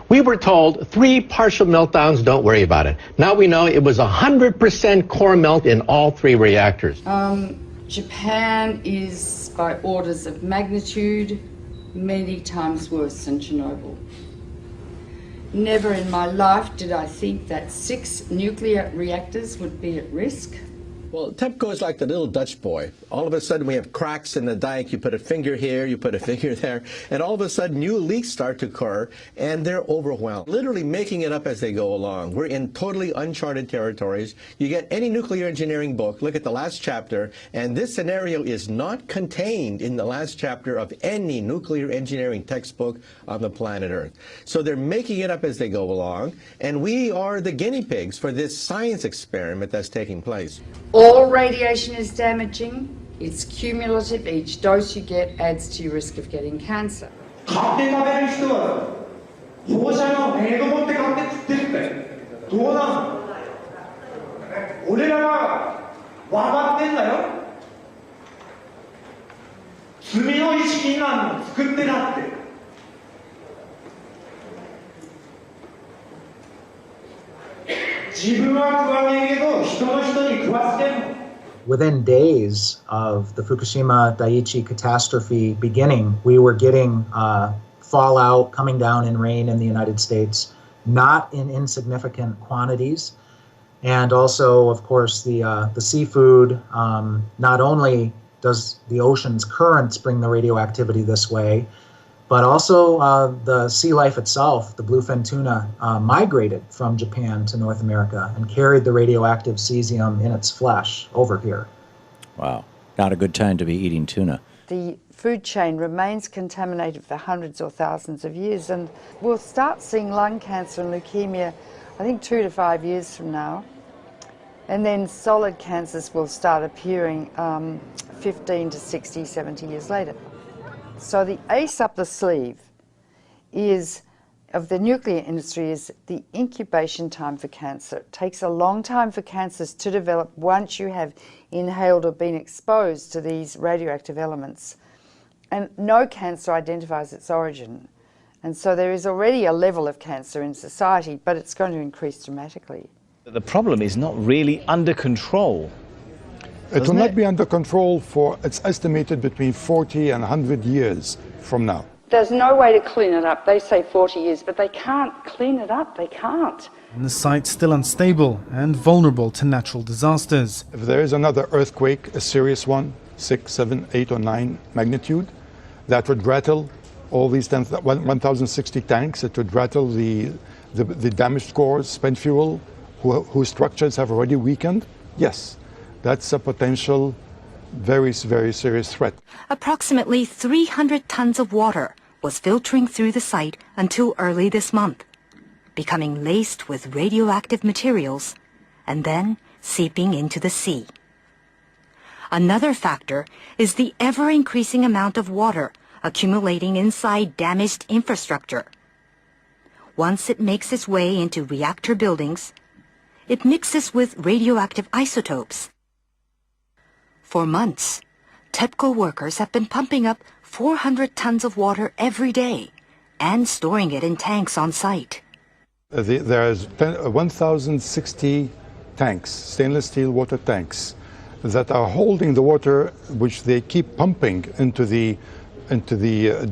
We were told 3 partial meltdowns, don't worry about it. Now we know it was 100% core melt in all 3 reactors. Japan is by orders of magnitude many times worse than Chernobyl. Never in my life did I think that 6 nuclear reactors would be at risk. Well, TEPCO is like the little Dutch boy. All of a sudden we have cracks in the dike. You put a finger here, you put a finger there, and all of a sudden new leaks start to occur, and they're overwhelmed. Literally making it up as they go along. We're in totally uncharted territories. You get any nuclear engineering book, look at the last chapter, and this scenario is not contained in the last chapter of any nuclear engineering textbook on the planet Earth. So they're making it up as they go along, and we are the guinea pigs for this science experiment that's taking place. All radiation is damaging. It's cumulative. Each dose you get adds to your risk of getting cancer. Within days of the Fukushima Daiichi catastrophe beginning, we were getting fallout coming down in rain in the United States, not in insignificant quantities. And also, of course, the seafood, not only does the ocean's currents bring the radioactivity this way, but also the sea life itself, the bluefin tuna, migrated from Japan to North America and carried the radioactive cesium in its flesh over here. Wow, not a good time to be eating tuna. The food chain remains contaminated for hundreds or thousands of years, and we'll start seeing lung cancer and leukemia, I think 2 to 5 years from now. And then solid cancers will start appearing 15 to 60, 70 years later. So the ace up the sleeve of the nuclear industry is the incubation time for cancer. It takes a long time for cancers to develop once you have inhaled or been exposed to these radioactive elements. And no cancer identifies its origin. And so there is already a level of cancer in society, but it's going to increase dramatically. The problem is not really under control. It will not be under control for, it's estimated, between 40 and 100 years from now. There's no way to clean it up. They say 40 years, but they can't clean it up. They can't. And the site's still unstable and vulnerable to natural disasters. If there is another earthquake, a serious one, 6, 7, 8 or 9 magnitude, that would rattle all these 1,060 tanks. It would rattle the damaged cores, spent fuel, whose structures have already weakened. Yes. That's a potential very, very serious threat. Approximately 300 tons of water was filtering through the site until early this month, becoming laced with radioactive materials and then seeping into the sea. Another factor is the ever-increasing amount of water accumulating inside damaged infrastructure. Once it makes its way into reactor buildings, it mixes with radioactive isotopes. For months, TEPCO workers have been pumping up 400 tons of water every day and storing it in tanks on site. There's 1,060 tanks, stainless steel water tanks, that are holding the water which they keep pumping into the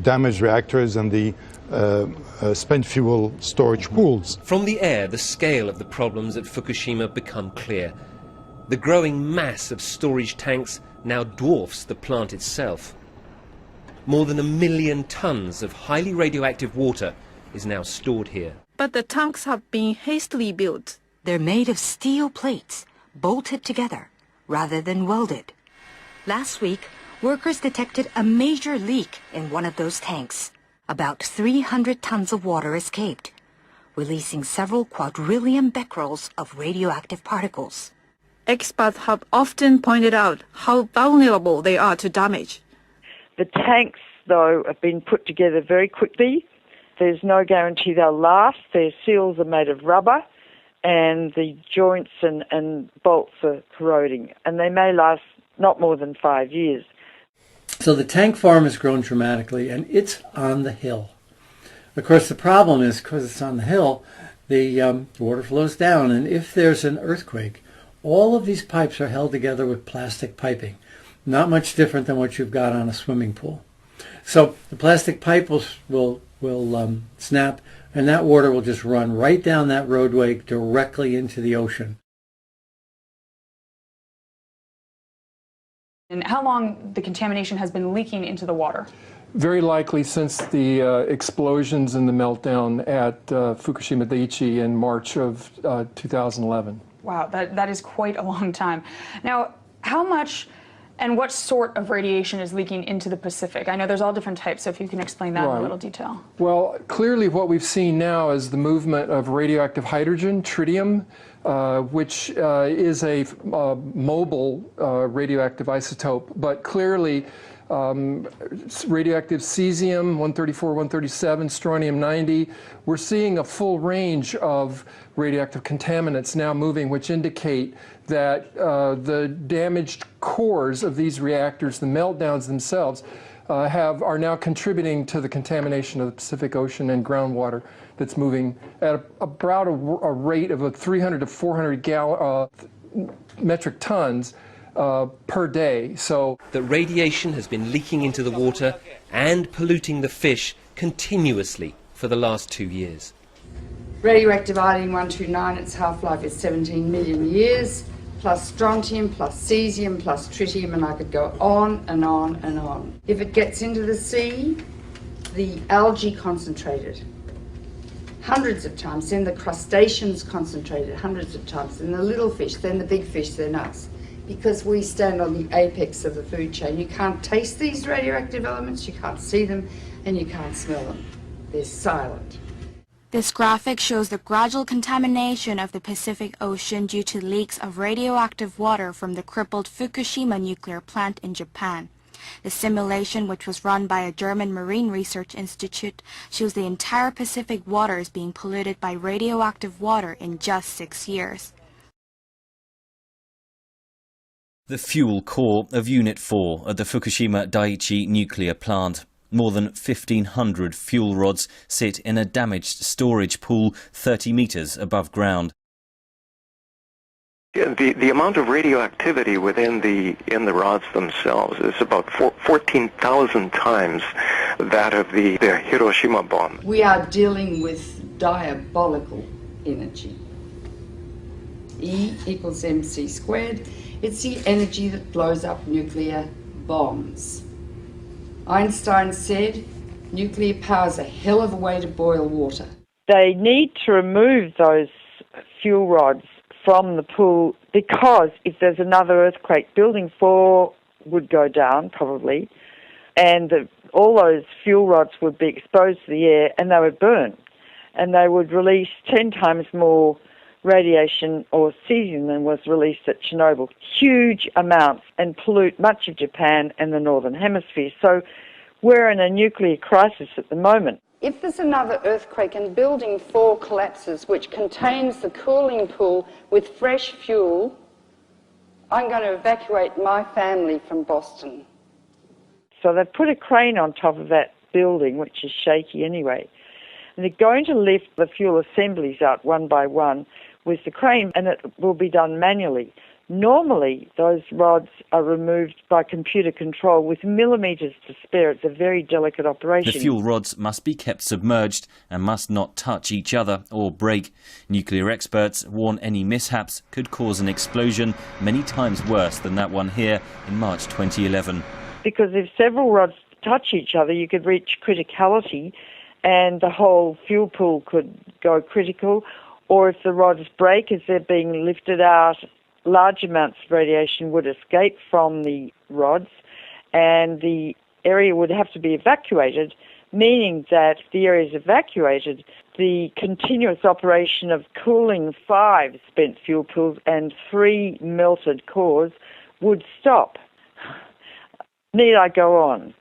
damaged reactors and the spent fuel storage pools. From the air, the scale of the problems at Fukushima become clear. The growing mass of storage tanks now dwarfs the plant itself. More than 1 million tons of highly radioactive water is now stored here. But the tanks have been hastily built. They're made of steel plates, bolted together, rather than welded. Last week, workers detected a major leak in one of those tanks. About 300 tons of water escaped, releasing several quadrillion becquerels of radioactive particles. Experts have often pointed out how vulnerable they are to damage. The tanks, though, have been put together very quickly. There's no guarantee they'll last. Their seals are made of rubber, and the joints and bolts are corroding, and they may last not more than 5 years. So the tank farm has grown dramatically, and it's on the hill. Of course, the problem is because it's on the hill, the water flows down, and if there's an earthquake, all of these pipes are held together with plastic piping, not much different than what you've got on a swimming pool. So the plastic pipe will snap, and that water will just run right down that roadway directly into the ocean. And how long the contamination has been leaking into the water? Very likely since the explosions and the meltdown at Fukushima Daiichi in March of 2011. Wow, that is quite a long time. Now, how much and what sort of radiation is leaking into the Pacific? I know there's all different types, so if you can explain that in a little detail. Well, clearly what we've seen now is the movement of radioactive hydrogen, tritium, which is a mobile radioactive isotope, but clearly radioactive cesium, 134, 137, strontium-90. We're seeing a full range of radioactive contaminants now moving, which indicate that the damaged cores of these reactors, the meltdowns themselves, are now contributing to the contamination of the Pacific Ocean and groundwater that's moving at about a rate of 300 to 400 metric tons per day. So that radiation has been leaking into the water and polluting the fish continuously for the last 2 years. Radioactive iodine-129, its half-life is 17 million years, plus strontium, plus cesium, plus tritium, and I could go on and on and on. If it gets into the sea, the algae concentrated hundreds of times, then the crustaceans concentrated hundreds of times, then the little fish, then the big fish, then us. Because we stand on the apex of the food chain. You can't taste these radioactive elements, you can't see them, and you can't smell them. They're silent. This graphic shows the gradual contamination of the Pacific Ocean due to leaks of radioactive water from the crippled Fukushima nuclear plant in Japan. The simulation, which was run by a German Marine Research Institute, shows the entire Pacific waters being polluted by radioactive water in just 6 years. The fuel core of Unit 4 at the Fukushima Daiichi nuclear plant. More than 1,500 fuel rods sit in a damaged storage pool 30 meters above ground. The amount of radioactivity in the rods themselves is about 14,000 times that of the Hiroshima bomb. We are dealing with diabolical energy. E equals mc squared. It's the energy that blows up nuclear bombs. Einstein said, nuclear power is a hell of a way to boil water. They need to remove those fuel rods from the pool because if there's another earthquake, Building 4 would go down probably, and all those fuel rods would be exposed to the air and they would burn, and they would release 10 times more radiation or cesium than was released at Chernobyl. Huge amounts, and pollute much of Japan and the Northern Hemisphere. So we're in a nuclear crisis at the moment. If there's another earthquake and Building 4 collapses, which contains the cooling pool with fresh fuel, I'm going to evacuate my family from Boston. So they've put a crane on top of that building, which is shaky anyway. And they're going to lift the fuel assemblies out one by one with the crane, and it will be done manually. Normally, those rods are removed by computer control with millimetres to spare. It's a very delicate operation. The fuel rods must be kept submerged and must not touch each other or break. Nuclear experts warn any mishaps could cause an explosion many times worse than that one here in March 2011. Because if several rods touch each other, you could reach criticality and the whole fuel pool could go critical. Or if the rods break as they're being lifted out, large amounts of radiation would escape from the rods and the area would have to be evacuated, meaning that the area is evacuated, the continuous operation of cooling 5 spent fuel pools and 3 melted cores would stop. Need I go on?